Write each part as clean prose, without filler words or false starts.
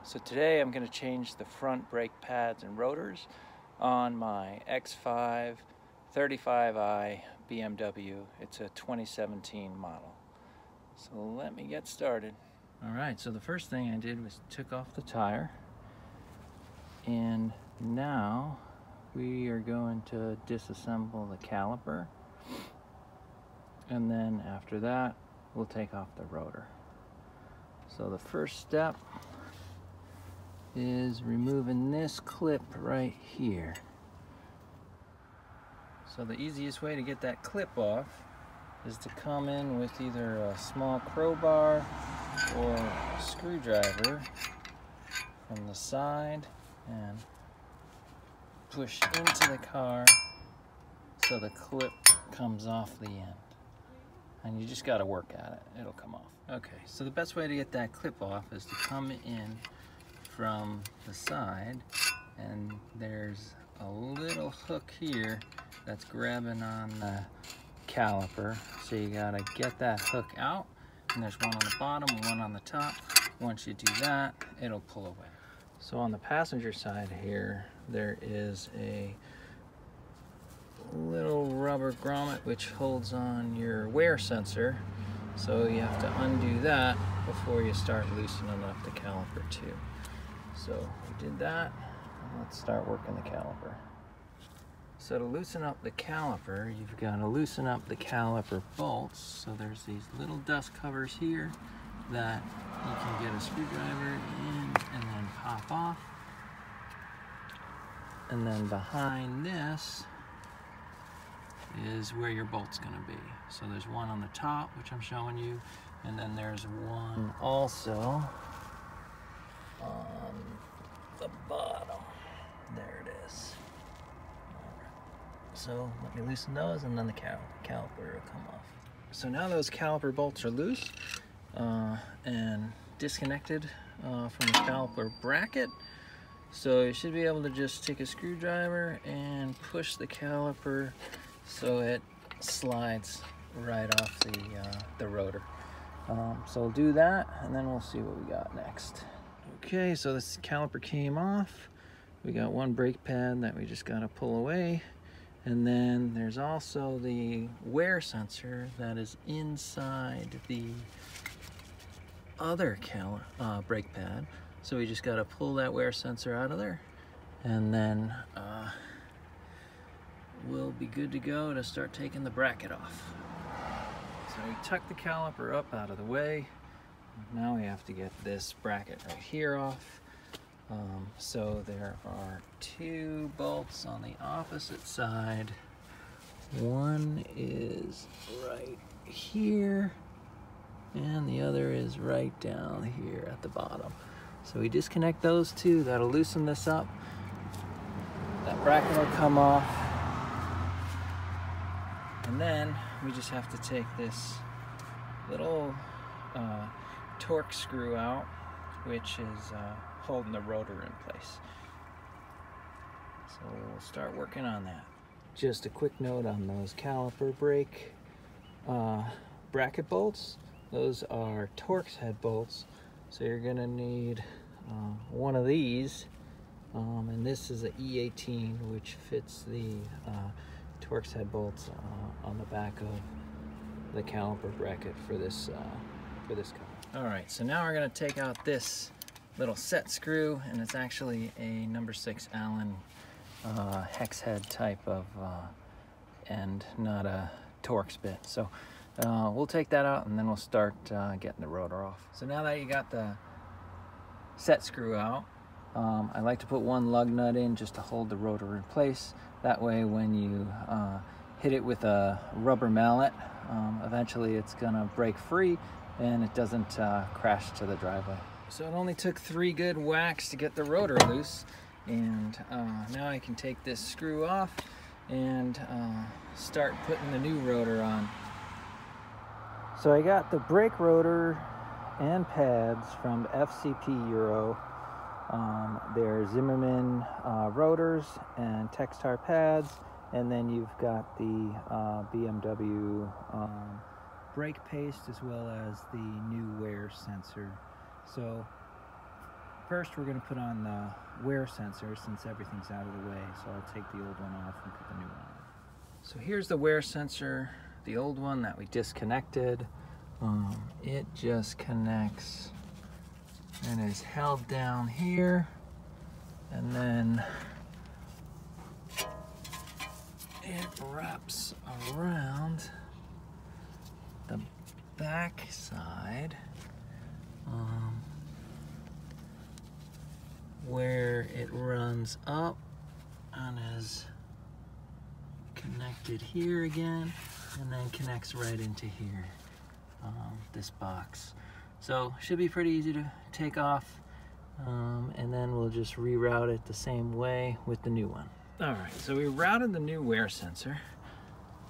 So today I'm going to change the front brake pads and rotors on my X5 35i BMW. It's a 2017 model. So let me get started. Alright, so the first thing I did was took off the tire, and now we are going to disassemble the caliper, and then after that we'll take off the rotor. So the first step is removing this clip right here. So the easiest way to get that clip off is to come in with either a small crowbar or a screwdriver from the side and push into the car so the clip comes off the end. And you just got to work at it, it'll come off. Okay, so the best way to get that clip off is to come in from the side, and there's a little hook here that's grabbing on the caliper, so you gotta get that hook out, and there's one on the bottom, one on the top. Once you do that, it'll pull away. So on the passenger side here, there is a little rubber grommet which holds on your wear sensor, so you have to undo that before you start loosening up the caliper too. So we did that. Let's start working the caliper. So to loosen up the caliper, you've got to loosen up the caliper bolts. So there's these little dust covers here that you can get a screwdriver in and then pop off. And then behind this is where your bolt's going to be. So there's one on the top, which I'm showing you, and then there's one also on the bottom. There it is. So let me loosen those, and then the caliper will come off. So now those caliper bolts are loose and disconnected from the caliper bracket. So you should be able to just take a screwdriver and push the caliper so it slides right off the rotor. So we'll do that, and then we'll see what we got next. Okay, so this caliper came off. We got one brake pad that we just got to pull away, and then there's also the wear sensor that is inside the other brake pad. So we just got to pull that wear sensor out of there, and then we'll be good to go to start taking the bracket off. So we tuck the caliper up out of the way. Now we have to get this bracket right here off. So there are two bolts on the opposite side. One is right here, and the other is right down here at the bottom. So we disconnect those two. That'll loosen this up. That bracket will come off. And then we just have to take this little torque screw out, which is holding the rotor in place. So we'll start working on that. Just a quick note on those caliper brake bracket bolts. Those are Torx head bolts. So you're gonna need one of these, and this is an E18, which fits the Torx head bolts on the back of the caliper bracket for this car. All right, so now we're gonna take out this little set screw, and it's actually a number 6 Allen hex head type of end, not a Torx bit. So we'll take that out, and then we'll start getting the rotor off. So now that you got the set screw out, I like to put one lug nut in just to hold the rotor in place. That way when you hit it with a rubber mallet, eventually it's gonna break free and it doesn't crash to the driveway. So it only took 3 good whacks to get the rotor loose, and now I can take this screw off and start putting the new rotor on. So I got the brake rotor and pads from FCP Euro. They're Zimmerman rotors and Textar pads, and then you've got the BMW brake paste as well as the new wear sensor. So First, we're going to put on the wear sensor since everything's out of the way. So I'll take the old one off and put the new one on. So here's the wear sensor, the old one that we disconnected. It just connects and is held down here, and then it wraps around the back side where it runs up and is connected here again, and then connects right into here, this box. So should be pretty easy to take off, and then we'll just reroute it the same way with the new one. All right, so we routed the new wear sensor.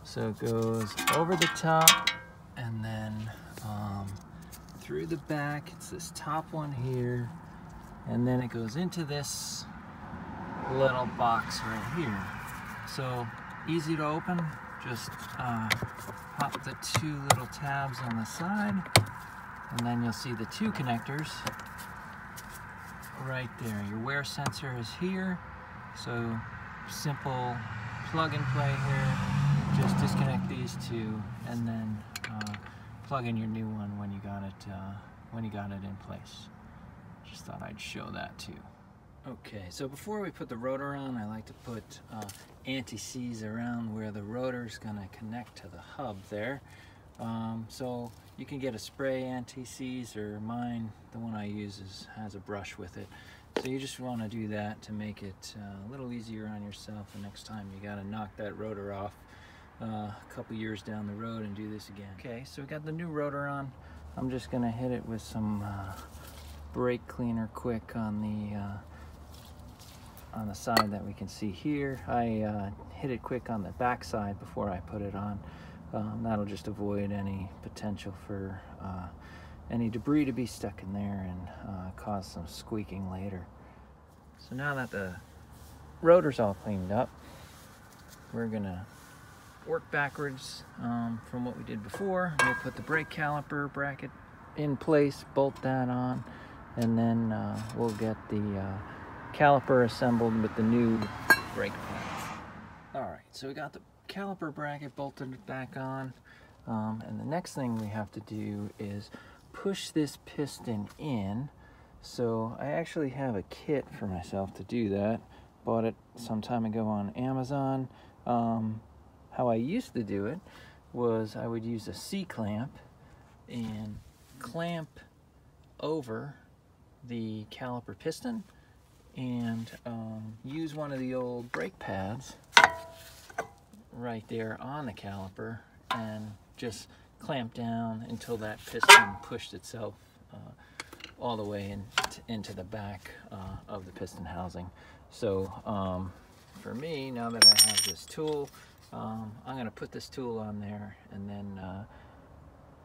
So it goes over the top and then through the back. It's this top one here, and then it goes into this little box right here. So easy to open. Just pop the two little tabs on the side, and then you'll see the two connectors right there. Your wear sensor is here, so simple plug and play here. Just disconnect these two, and then plug in your new one when you got it in place. Just thought I'd show that too. Okay, so before we put the rotor on, I like to put anti-seize around where the rotor is going to connect to the hub there. So you can get a spray anti-seize, or mine, the one I use, has a brush with it. So you just want to do that to make it a little easier on yourself the next time you got to knock that rotor off a couple years down the road and do this again. Okay, so we got the new rotor on. I'm just going to hit it with some brake cleaner quick on the side that we can see here. I hit it quick on the back side before I put it on. That'll just avoid any potential for any debris to be stuck in there and cause some squeaking later. So now that the rotor's all cleaned up, we're gonna work backwards from what we did before. We'll put the brake caliper bracket in place, bolt that on, and then we'll get the caliper assembled with the new brake pads. All right, so we got the caliper bracket bolted back on, and the next thing we have to do is push this piston in. So I actually have a kit for myself to do that. Bought it some time ago on Amazon. How I used to do it was I would use a C-clamp and clamp over the caliper piston, and use one of the old brake pads right there on the caliper and just clamp down until that piston pushed itself all the way into the back of the piston housing. So for me, now that I have this tool, I'm going to put this tool on there, and then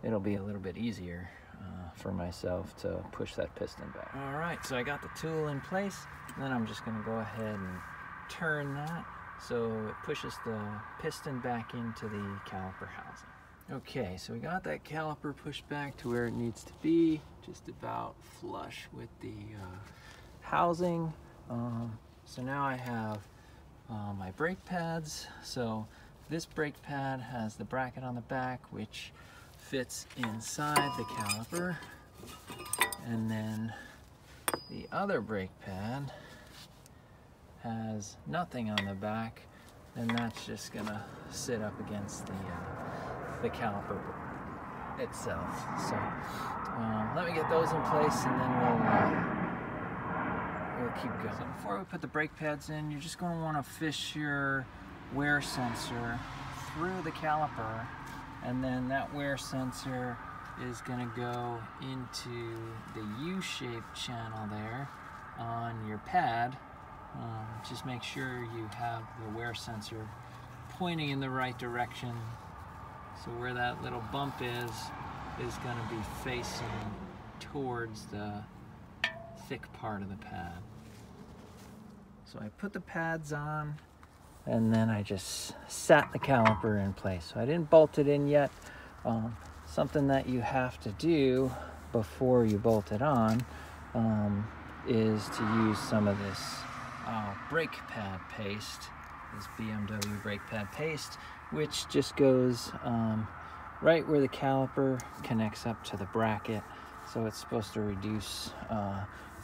it'll be a little bit easier for myself to push that piston back. All right, so I got the tool in place, and then I'm just going to go ahead and turn that so it pushes the piston back into the caliper housing. Okay, so we got that caliper pushed back to where it needs to be, just about flush with the housing. So now I have my brake pads. So this brake pad has the bracket on the back, which fits inside the caliper, and then the other brake pad has nothing on the back, and that's just gonna sit up against the caliper itself. So let me get those in place, and then we'll keep going. So before we put the brake pads in, you're just going to want to fish your wear sensor through the caliper, and then that wear sensor is going to go into the U-shaped channel there on your pad. Just make sure you have the wear sensor pointing in the right direction. So where that little bump is going to be facing towards the thick part of the pad. So I put the pads on, and then I just sat the caliper in place. So I didn't bolt it in yet. Something that you have to do before you bolt it on is to use some of this brake pad paste, this BMW brake pad paste, which just goes right where the caliper connects up to the bracket. So it's supposed to reduce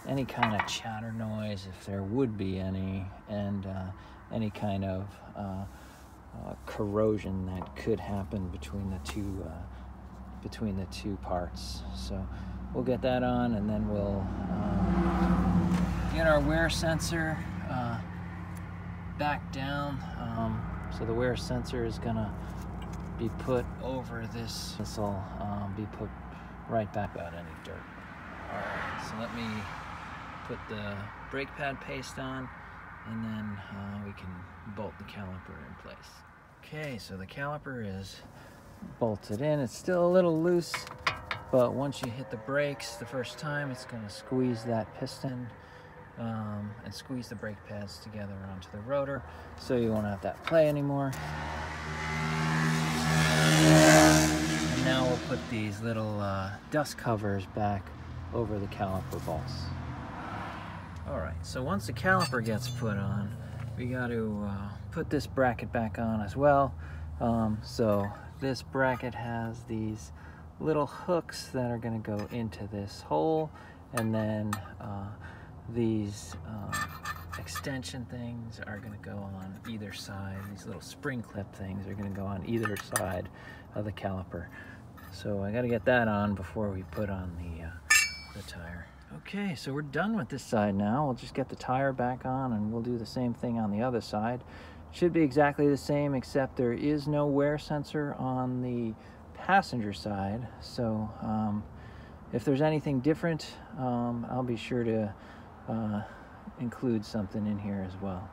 any kind of chatter noise, if there would be any, and any kind of corrosion that could happen between the two parts. So we'll get that on, and then we'll get our wear sensor back down. So the wear sensor is gonna be put over this. This will be put right back out any dirt. All right, so let me put the brake pad paste on, and then we can bolt the caliper in place. Okay, so the caliper is bolted in. It's still a little loose, but once you hit the brakes the first time, it's going to squeeze that piston and squeeze the brake pads together onto the rotor, so you won't have that play anymore. And now we'll put these little dust covers back over the caliper bolts. Alright, so once the caliper gets put on, we got to put this bracket back on as well. So this bracket has these little hooks that are going to go into this hole, and then these extension things are going to go on either side. These little spring clip things are going to go on either side of the caliper. So I got to get that on before we put on the tire. Okay, so we're done with this side now. We'll just get the tire back on, and we'll do the same thing on the other side. Should be exactly the same, except there is no wear sensor on the passenger side. So if there's anything different, I'll be sure to include something in here as well.